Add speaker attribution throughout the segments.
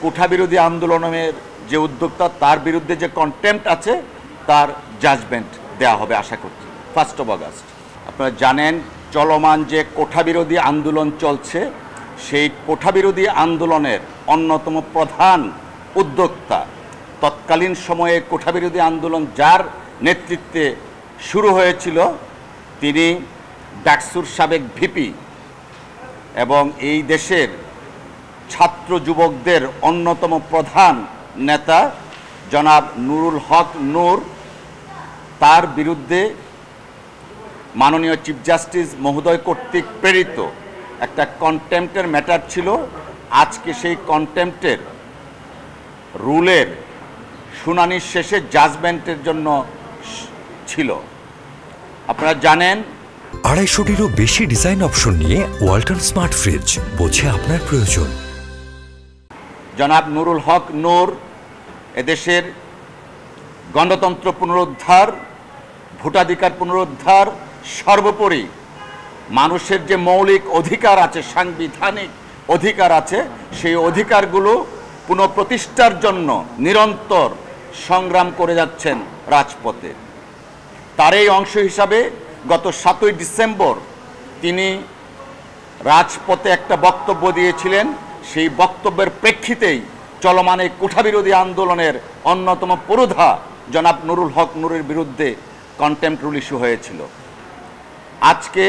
Speaker 1: কোঠা বিরোধী আন্দোলনের যে উদ্যোক্তা তার বিরুদ্ধে যে কন্টেম্পট আছে তার জাজমেন্ট দেয়া হবে আশা করছি 1 অগাস্ট। আপনারা জানেন চলমান যে কোঠা বিরোধী আন্দোলন চলছে সেই কোঠা বিরোধী আন্দোলনের অন্যতম প্রধান উদ্যোক্তা তৎকালীন সময়ে কোঠা বিরোধী আন্দোলন যার নেতৃত্বে শুরু হয়েছিল তিনি ডাকসুর সাবেক ভিপি এবং এই দেশের ছাত্র যুবকদের অন্যতম প্রধান নেতা জনাব নুরুল হক নূর। তার বিরুদ্ধে মাননীয় চিফ জাস্টিস মহোদয় কর্তৃক প্রেরিত একটা কন্টেম্পটের ম্যাটার ছিল। আজকে সেই কন্টেম্পটের রুলের শুনানির শেষে জাজমেন্টের জন্য ছিল। আপনারা জানেন
Speaker 2: 250-টিরও বেশি ডিজাইন অপশন নিয়ে ওয়ালটন স্মার্ট ফ্রিজ, বোঝে আপনার প্রয়োজন।
Speaker 1: জনাব নুরুল হক নূর এদেশের গণতন্ত্র পুনরুদ্ধার, ভোটাধিকার পুনরুদ্ধার, সর্বোপরি মানুষের যে মৌলিক অধিকার আছে, সাংবিধানিক অধিকার আছে, সেই অধিকারগুলো পুনঃপ্রতিষ্ঠার জন্য নিরন্তর সংগ্রাম করে যাচ্ছেন রাজপথে। তার এই অংশ হিসাবে গত 7ই ডিসেম্বর তিনি রাজপথে একটা বক্তব্য দিয়েছিলেন। সেই বক্তব্যের প্রেক্ষিতেই চলমান এই কোঠাবিরোধী আন্দোলনের অন্যতম পুরোধা জনাব নুরুল হক নূরের বিরুদ্ধে কন্টেম্পট রুল ইস্যু হয়েছিল। আজকে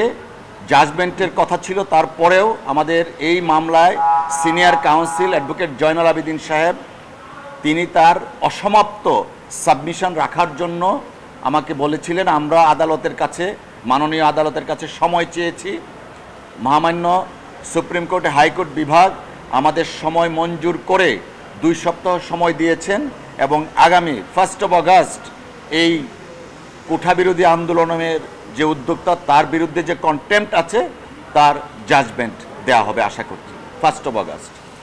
Speaker 1: জাজমেন্টের কথা ছিল, তারপরেও আমাদের এই মামলায় senior counsel advocate Joynal Abedin সাহেব তিনি তার অসমাপ্ত সাবমিশন রাখার জন্য আমাকে বলেছিলেন। আমরা আদালতের কাছে, মাননীয় আদালতের কাছে সময় চেয়েছি। মহামান্য সুপ্রিম কোর্টে হাইকোর্ট বিভাগ আমাদের সময় মঞ্জুর করে 2 সপ্তাহ সময় দিয়েছেন এবং আগামী 1 অগাস্ট এই কোঠাবিরোধী আন্দোলনের যে উদ্যোক্তা তার বিরুদ্ধে যে কন্টেম্পট আছে তার জাজমেন্ট দেয়া হবে আশা করছি 1 অগাস্ট।